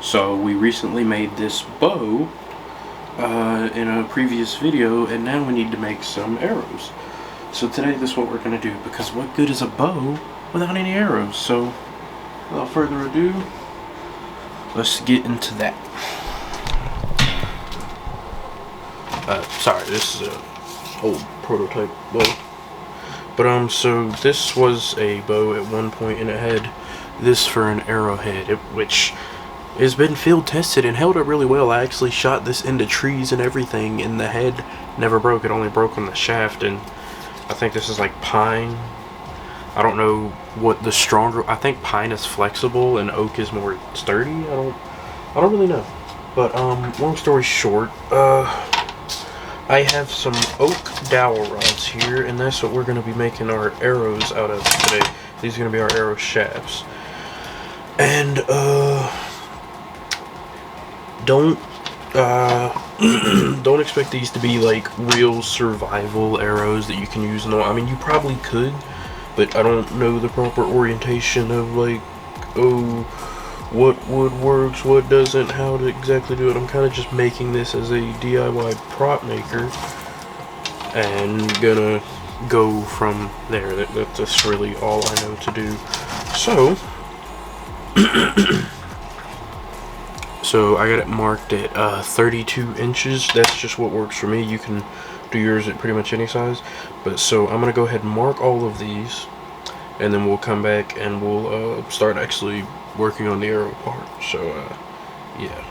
So we recently made this bow in a previous video, and now we need to make some arrows. So today this is what we're going to do, because what good is a bow without any arrows? So without further ado, let's get into that. Sorry, this is a old prototype bow. But so this was a bow at one point, and it had this for an arrowhead, which has been field tested and held up really well. I actually shot this into trees and everything, and the head never broke. It only broke on the shaft, and I think this is like pine. I don't know what the stronger. I think pine is flexible and oak is more sturdy. I don't really know. But long story short, I have some oak dowel rods here, and that's what we're going to be making our arrows out of today. These are going to be our arrow shafts. And don't don't expect these to be like real survival arrows that you can use. No, I mean, you probably could, but I don't know the proper orientation of like, oh, what wood works, what doesn't, how to exactly do it. I'm kind of just making this as a DIY prop maker and gonna go from there. That's really all I know to do. So so I got it marked at 32 inches. That's just what works for me. You can do yours at pretty much any size. But so I'm gonna go ahead and mark all of these, and then we'll come back and we'll start actually working on the arrow part. So yeah.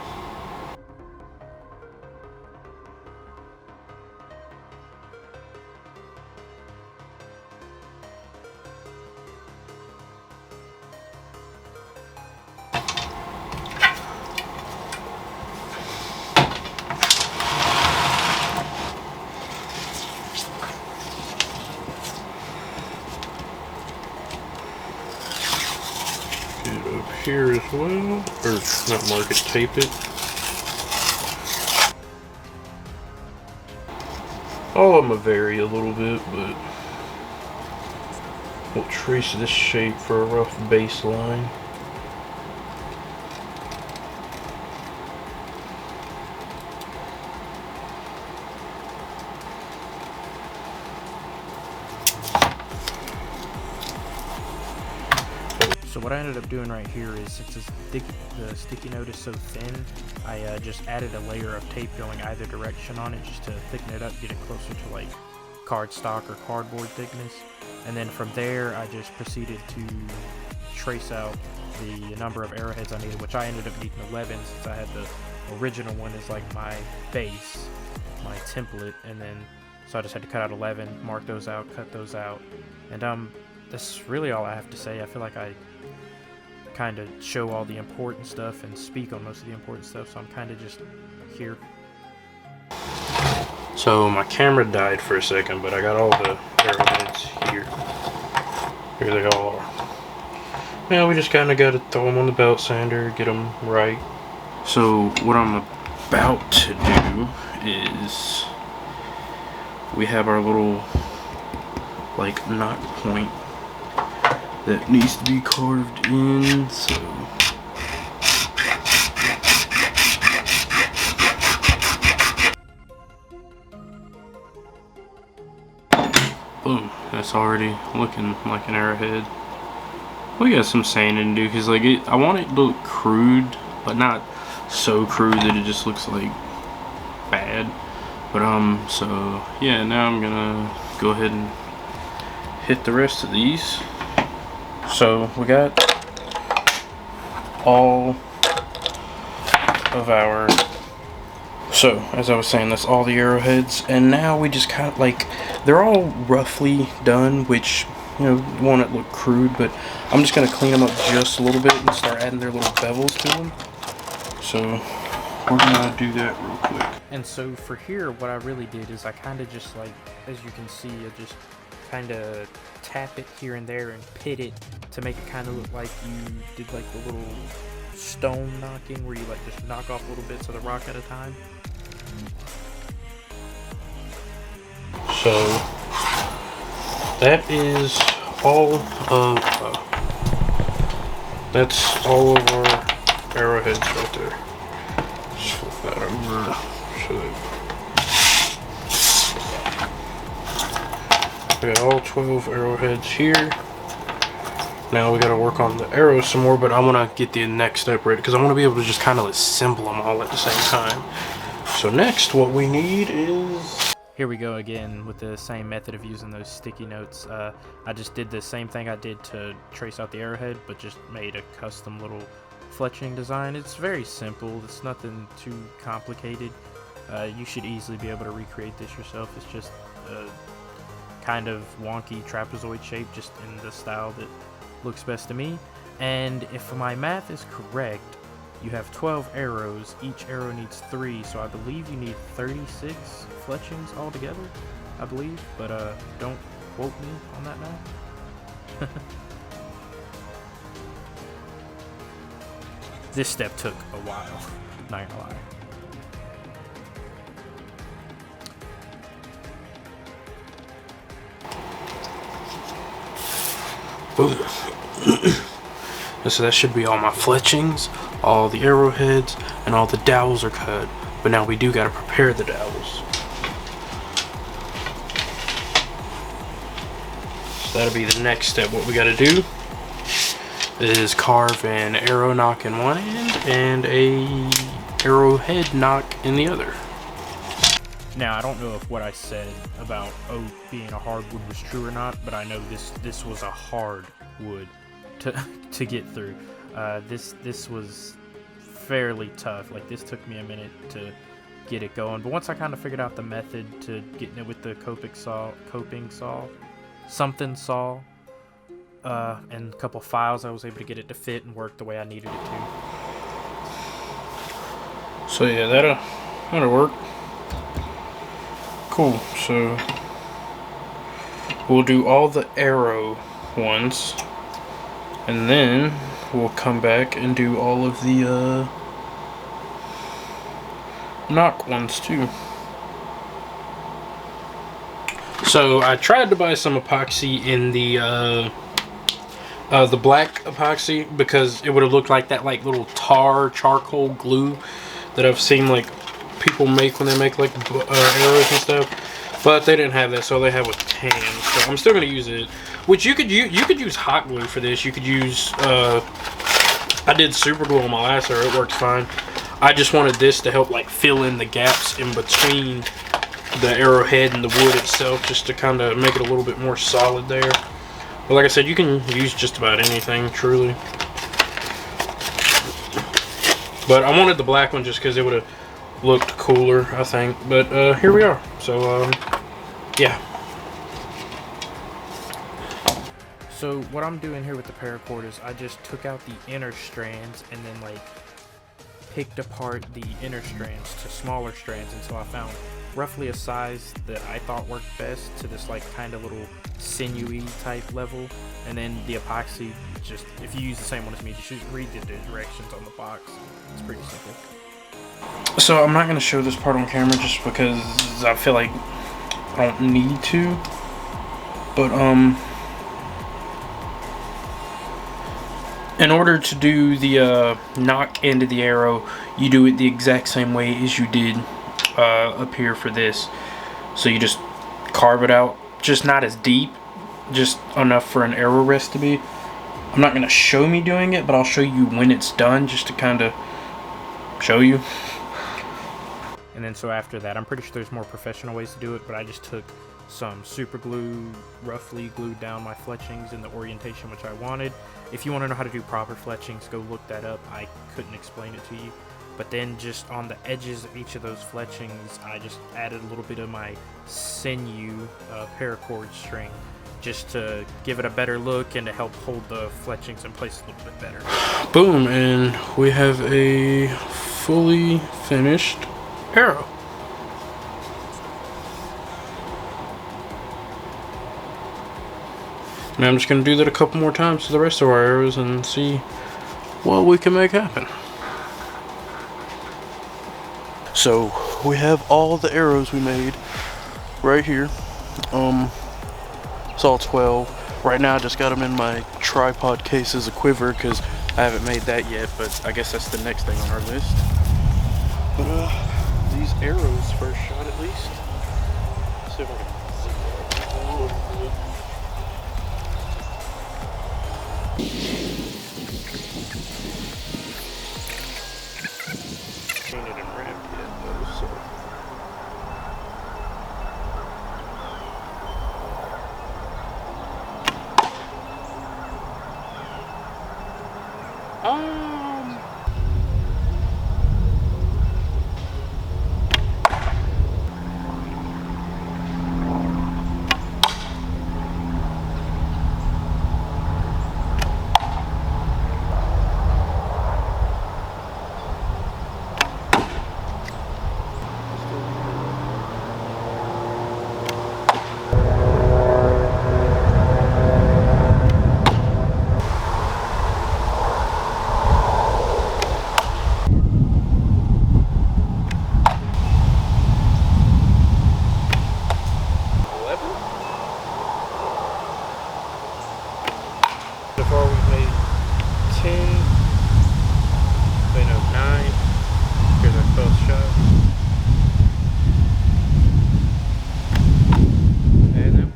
Up here as well, or not mark it, tape it. All of them vary a little bit, but we'll trace this shape for a rough baseline. So what I ended up doing right here is, since the sticky note is so thin, I just added a layer of tape going either direction on it just to thicken it up, get it closer to like cardstock or cardboard thickness. And then from there, I just proceeded to trace out the number of arrowheads I needed, which I ended up needing 11 since I had the original one as like my base, my template. And then, so I just had to cut out 11, mark those out, cut those out. And that's really all I have to say. I feel like I kind of show all the important stuff and speak on most of the important stuff, so I'm kind of just here. So my camera died for a second, but I got all the arrowheads here. Here they all are. Now we just kind of got to throw them on the belt sander, get them right. So what I'm about to do is, we have our little like knot point that needs to be carved in, so boom, that's already looking like an arrowhead. We got some sanding to do, because like I want it to look crude, but not so crude that it just looks like bad. But so yeah, now I'm gonna go ahead and hit the rest of these. So we got all of our, so as I was saying, that's all the arrowheads, and now we just kind of like, they're all roughly done, which, you know, want it look crude, but I'm just going to clean them up just a little bit and start adding their little bevels to them. So we're going to do that real quick. And so for here, what I really did is I kind of just like, as you can see, I just kind of tap it here and there and pit it to make it kind of look like you did like the little stone knocking, where you like just knock off little bits of the rock at a time. So that is all of that's all of our arrowheads right there. Just flip that over so that we got all 12 arrowheads here. Now we gotta work on the arrows some more, but I wanna get the next step ready because I wanna be able to just kind of assemble them all at the same time. So next, what we need is... Here we go again with the same method of using those sticky notes. I just did the same thing I did to trace out the arrowhead, but just made a custom little fletching design. It's very simple. It's nothing too complicated. You should easily be able to recreate this yourself. It's just a kind of wonky trapezoid shape, just in the style that looks best to me. And if my math is correct, you have 12 arrows. Each arrow needs 3, so I believe you need 36 fletchings altogether, I believe, but don't quote me on that math. This step took a while, not gonna lie. So that should be all my fletchings, all the arrowheads, and all the dowels are cut. But now we do gotta prepare the dowels. So that'll be the next step. What we gotta do is carve an arrow nock in one end and a arrowhead nock in the other. Now, I don't know if what I said about oak being a hardwood was true or not, but I know this was a hard wood to get through. This was fairly tough. Like, this took me a minute to get it going, but once I kind of figured out the method to getting it with the coping saw, and a couple files, I was able to get it to fit and work the way I needed it to. So yeah, that'll work. Cool. So we'll do all the arrow ones, and then we'll come back and do all of the nock ones too. So I tried to buy some epoxy in the black epoxy because it would have looked like that little charcoal glue that I've seen like people make when they make like arrows and stuff, but they didn't have that, so they have with tan. So I'm still gonna use it. Which you could use hot glue for this. You could use I did super glue on my last arrow. It works fine. I just wanted this to help like fill in the gaps in between the arrowhead and the wood itself, just to kind of make it a little bit more solid there. But like I said, you can use just about anything, truly. But I wanted the black one just because it would have looked cooler, I think. But here we are. So yeah. So what I'm doing here with the paracord is I just took out the inner strands and then like picked apart the inner strands to smaller strands until I found roughly a size that I thought worked best to this like kind of little sinewy type level. And then the epoxy, just if you use the same one as me, you should read the directions on the box. It's pretty simple. So I'm not going to show this part on camera just because I feel like I don't need to. But in order to do the nock into the arrow, you do it the exact same way as you did up here for this. So you just carve it out, just not as deep, just enough for an arrow rest to be. I'm not going to show me doing it, but I'll show you when it's done just to kind of show you. And then so after that, I'm pretty sure there's more professional ways to do it, but I just took some super glue, roughly glued down my fletchings in the orientation which I wanted. If you want to know how to do proper fletchings, go look that up. I couldn't explain it to you. But then just on the edges of each of those fletchings, I just added a little bit of my sinew paracord string just to give it a better look and to help hold the fletchings in place a little bit better. Boom, and we have a fully finished arrow. Now I'm just going to do that a couple more times to the rest of our arrows and see what we can make happen. So we have all the arrows we made right here. It's all 12. Right now I just got them in my tripod case as a quiver because I haven't made that yet, but I guess that's the next thing on our list. But these arrows, first shot at least. Let's see if I can zoom out a little bit. Painted and wrapped yet though, so. So far we've made 10, wait no, 9, here's our 12th shot. And then,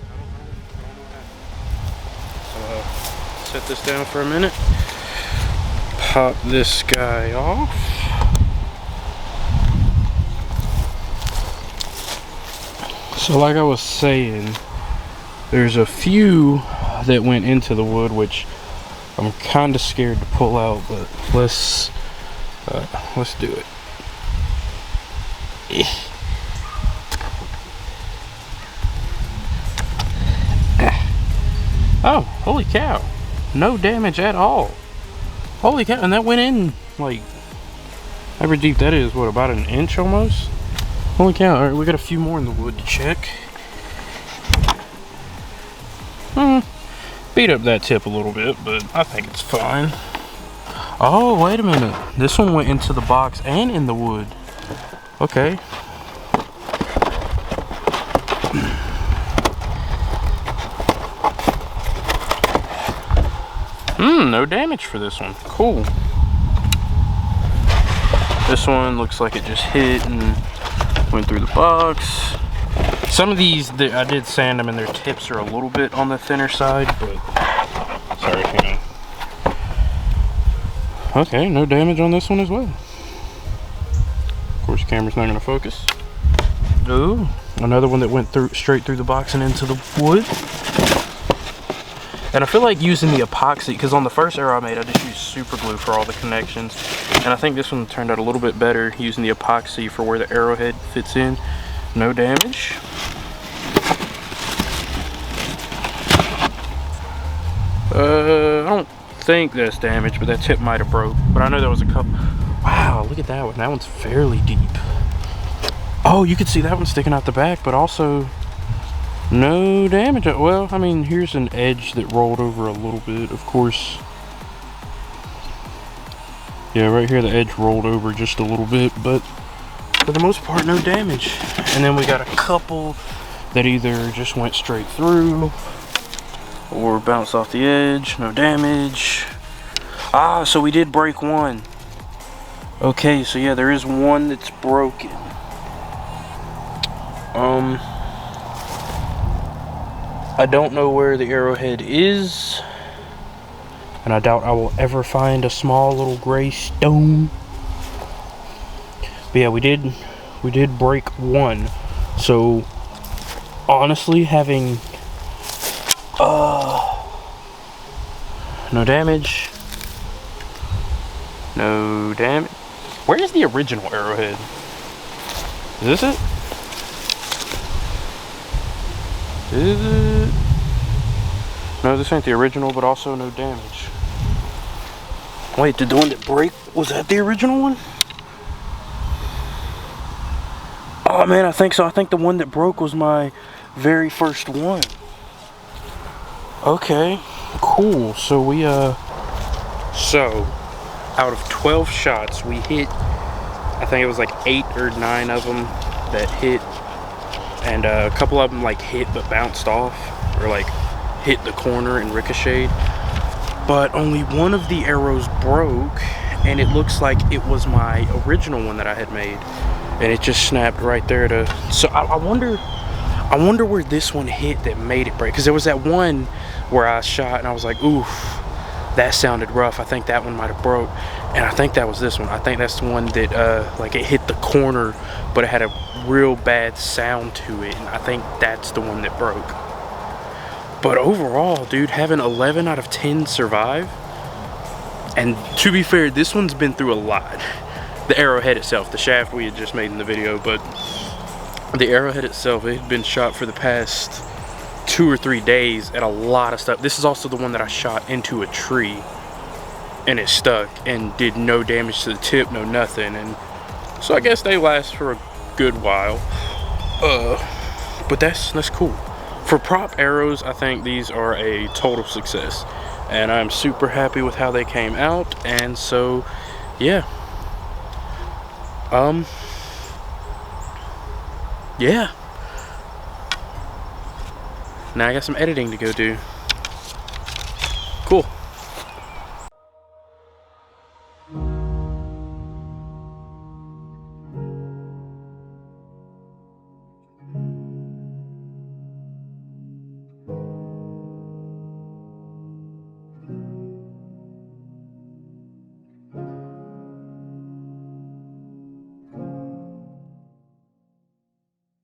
I don't know what happened. So set this down for a minute, pop this guy off. So like I was saying, there's a few that went into the wood, which I'm kind of scared to pull out, but let's do it. Oh, holy cow. No damage at all. Holy cow, and that went in like, however deep that is, what, about an inch almost? Holy cow, alright, we got a few more in the wood to check. Beat up that tip a little bit, but I think it's fine. Oh, wait a minute. This one went into the box and in the wood. Okay. No damage for this one. Cool. This one looks like it just hit and went through the box. Some of these, I did sand them and their tips are a little bit on the thinner side, but sorry, hang on. Okay, no damage on this one as well. Of course, the camera's not going to focus. Ooh, another one that went straight through the box and into the wood. And I feel like using the epoxy, because on the first arrow I made, I just used super glue for all the connections. And I think this one turned out a little bit better using the epoxy for where the arrowhead fits in. No damage. I don't think that's damage, but that tip might have broke. But I know there was a couple. Wow, look at that one. That one's fairly deep. Oh, you can see that one sticking out the back, but also no damage. Well, I mean, here's an edge that rolled over a little bit, of course. Yeah, right here the edge rolled over just a little bit, but for the most part, no damage. And then we got a couple that either just went straight through or bounced off the edge. No damage. Ah, so we did break one. Okay, so yeah, there is one that's broken. I don't know where the arrowhead is, and I doubt I will ever find a small little gray stone. But yeah, we did break one. So honestly, having no damage. No damage. Where is the original arrowhead? Is this it? Is it? No, this ain't the original, but also no damage. Wait, did the one that break, was that the original one? Oh man, I think so. I think the one that broke was my very first one. Okay, cool. So we so out of 12 shots we hit, I think it was like 8 or 9 of them that hit, and a couple of them like hit but bounced off, or like hit the corner and ricocheted. but only one of the arrows broke, and it looks like it was my original one that I had made, and it just snapped right there to. So I wonder where this one hit that made it break, because there was that one where I shot and I was like, oof, that sounded rough. I think that one might have broke, and I think that was this one. I think that's the one that like it hit the corner, but it had a real bad sound to it, and I think that's the one that broke. But overall, dude, having 11 out of 10 survive, and to be fair, this one's been through a lot. The arrowhead itself, the shaft we had just made in the video, but the arrowhead itself, it had been shot for the past 2 or 3 days at a lot of stuff. This is also the one that I shot into a tree, and it stuck and did no damage to the tip, no nothing. And so I guess they last for a good while. But that's cool. For prop arrows, I think these are a total success, and I'm super happy with how they came out. And so, yeah. Yeah. Now I got some editing to go do. Cool.